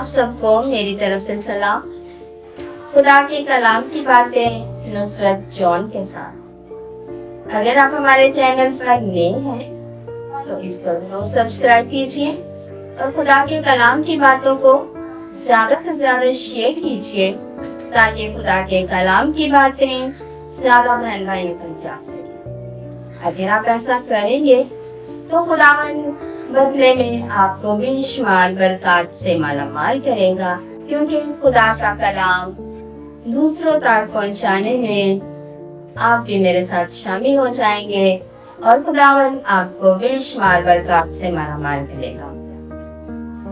आप सबको मेरी तरफ से सलाम। खुदा के कलाम की बातें नुसरत जॉन के साथ। अगर आप हमारे चैनल पर नए हैं तो इसको जरूर सब्सक्राइब कीजिए और खुदा के कलाम की बातों को ज्यादा से ज्यादा शेयर कीजिए ताकि खुदा के कलाम की बातें ज्यादा बहन भाइयों तक जा सके। अगर आप ऐसा करेंगे तो खुदावन बदले में आपको बेशुमार बरकत से मालामाल करेगा, क्योंकि खुदा का कलाम दूसरों तक पहुंचाने में आप भी मेरे साथ शामिल हो जाएंगे और खुदावन आपको बेशुमार बरकत से मालामाल करेगा।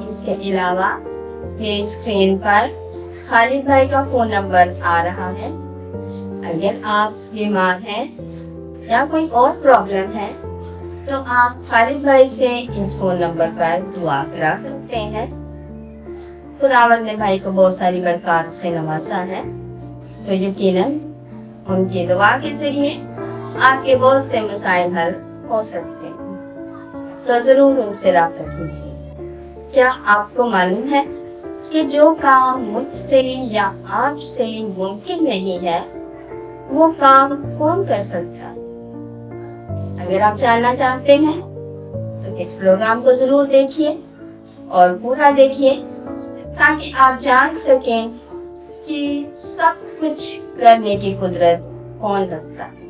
इसके अलावा मेरी स्क्रीन पर खालिद भाई का फोन नंबर आ रहा है। अगर आप बीमार हैं या कोई और प्रॉब्लम है तो आप खालिद भाई से इस फोन नंबर पर दुआ करा सकते हैं। खुदावंद ने भाई को बहुत सारी बरकत से नवाजा है, तो यकीनन उनकी दुआ के जरिए आपके बहुत से मसाइल हल हो सकते हैं, तो जरूर उनसे राब्ता कीजिए। क्या आपको मालूम है कि जो काम मुझसे या आपसे मुमकिन नहीं है वो काम कौन कर सकता है? अगर आप जानना चाहते हैं तो इस प्रोग्राम को जरूर देखिए और पूरा देखिए ताकि आप जान सकें कि सब कुछ करने की कुदरत कौन रखता है।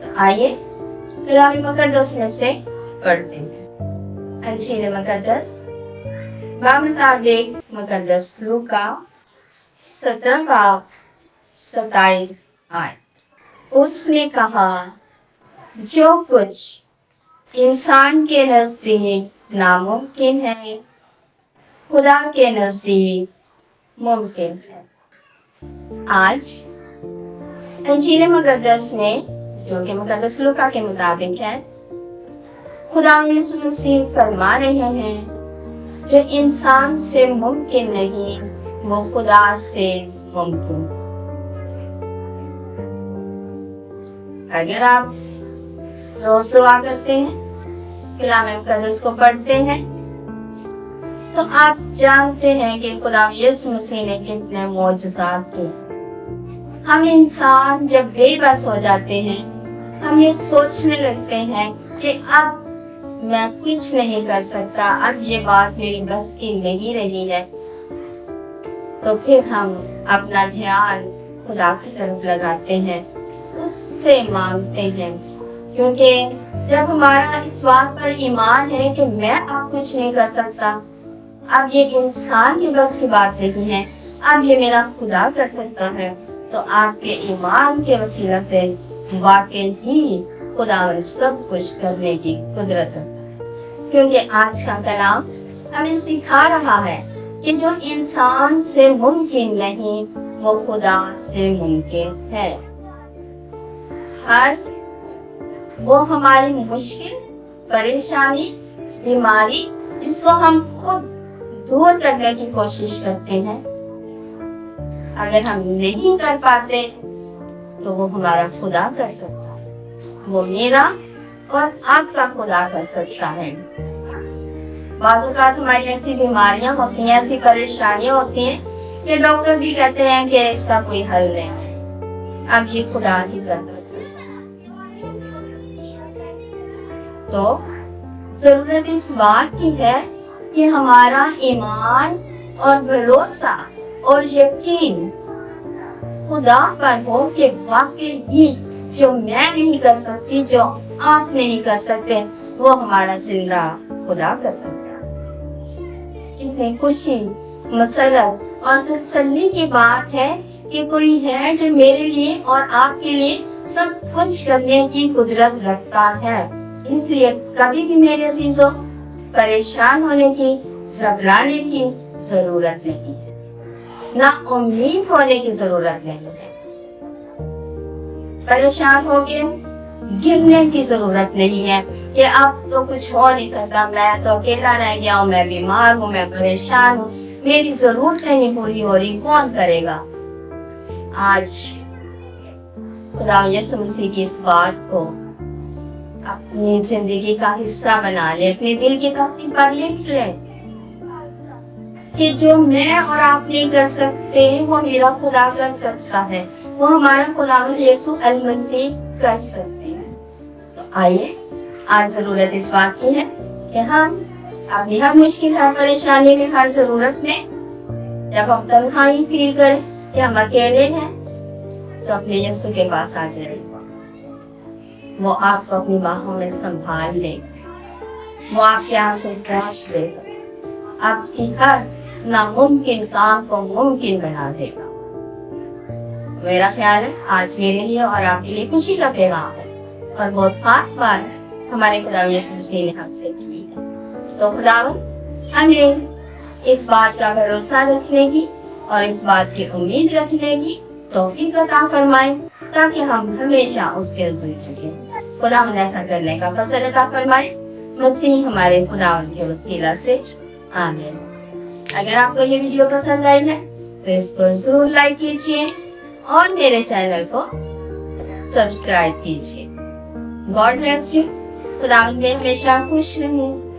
तो आइए कलाम मुकद्दस में से पढ़ते हैं। अंजील मुकद्दस बामुताबिक मुकद्दस लूका 17 बाब 27 आयत। उसने कहा, जो कुछ इंसान के नजदीक नामुमकिन है खुदा के नजदीक मुमकिन है। आज अंजील मुकद्दस में, जो कि मुकद्दस लूका के मुताबिक है, खुदा यीशु मसीह फरमा रहे हैं जो इंसान से मुमकिन नहीं वो खुदा से मुमकिन। अगर आप रोज दुआ करते हैं, कलाम मुकद्दस को पढ़ते हैं, तो आप जानते हैं कि खुदा यीशु मसीह ने कितने मौजज़ात किए। हम इंसान जब बेबस हो जाते हैं, हम ये सोचने लगते हैं कि अब मैं कुछ नहीं कर सकता, अब ये बात मेरी बस की नहीं रही है, तो फिर हम अपना ध्यान खुदा की तरफ लगाते हैं, उससे मांगते हैं, क्योंकि जब हमारा इस बात पर ईमान है कि मैं अब कुछ नहीं कर सकता, अब ये इंसान की बस की बात नहीं है, अब ये मेरा खुदा कर सकता है, तो आपके ईमान के वसीला से वाकई ही खुदा सब कुछ करने की कुदरत रखता है। क्योंकि आज का कलाम हमें सिखा रहा है कि जो इंसान से मुमकिन नहीं वो खुदा से मुमकिन है। हर वो हमारी मुश्किल, परेशानी, बीमारी जिसको हम खुद दूर करने की कोशिश करते हैं, अगर हम नहीं कर पाते तो वो हमारा खुदा कर सकता है, वो मेरा और आपका खुदा कर सकता है। बाज़ औक़ात हमारी ऐसी बीमारियां होती हैं, ऐसी परेशानियां होती हैं कि डॉक्टर भी कहते हैं कि इसका कोई हल नहीं है, अब ये खुदा ही कर सकता है। तो जरूरत इस बात की है कि हमारा ईमान और भरोसा और यकीन खुदा पर हो कि वाकई ही जो मैं नहीं कर सकती, जो आप नहीं कर सकते, वो हमारा जिंदा खुदा कर सकता है। कितनी खुशी, मसरत और तसल्ली की बात है कि कोई है जो मेरे लिए और आपके लिए सब कुछ करने की कुदरत रखता है। इसलिए कभी भी मेरे अजीजों परेशान होने की, घबराने की जरूरत नहीं है, ना उम्मीद होने की जरूरत नहीं है, परेशान होके गिरने की जरूरत नहीं है कि अब तो कुछ हो नहीं सकता, मैं तो अकेला रह गया हूँ, मैं बीमार हूँ, मैं परेशान हूँ, मेरी जरूरत नहीं पूरी हो रही, कौन करेगा। आज खुदा यीशु मसीह की इस बात को अपनी जिंदगी का हिस्सा बना ले, अपने दिल की तख्ती पर लिख ले कि जो मैं और आप नहीं कर सकते वो मेरा खुदा कर सकता है, वो हमारा खुदावंद यीशु अल मसीह कर सकते हैं। तो आइए, आज जरूरत इस बात की है कि हम अपनी हर मुश्किल, हर परेशानी में, हर जरूरत में जब हम तन्हाई फील करें कि हम अकेले हैं, तो अपने यीशु के पास आ जाए। वो आपको अपनी बाहों में संभाल ले, वो आपके आंसू पोंछ देगा, आपकी हर नामुमकिन काम को मुमकिन बना देगा। मेरा ख्याल है आज मेरे लिए और आपके लिए खुशी का पैगाम है और बहुत खास बात हमारे खुदावंद यीशु मसीह ने हमसे की है। तो खुदावंद हमें इस बात का भरोसा रखने की और इस बात की उम्मीद रखने की तौफीक अता फरमाए, ताकि हम हमेशा उसके हुज़ूर रहें। खुदावंद ऐसा करने का फज़ल अता फरमाए, मसीह हमारे खुदावंद के वसीला से, आमीन। अगर आपको ये वीडियो पसंद आई है तो इसको जरूर लाइक कीजिए और मेरे चैनल को सब्सक्राइब कीजिए। God bless you. खुदावंद में हमेशा खुश रहें।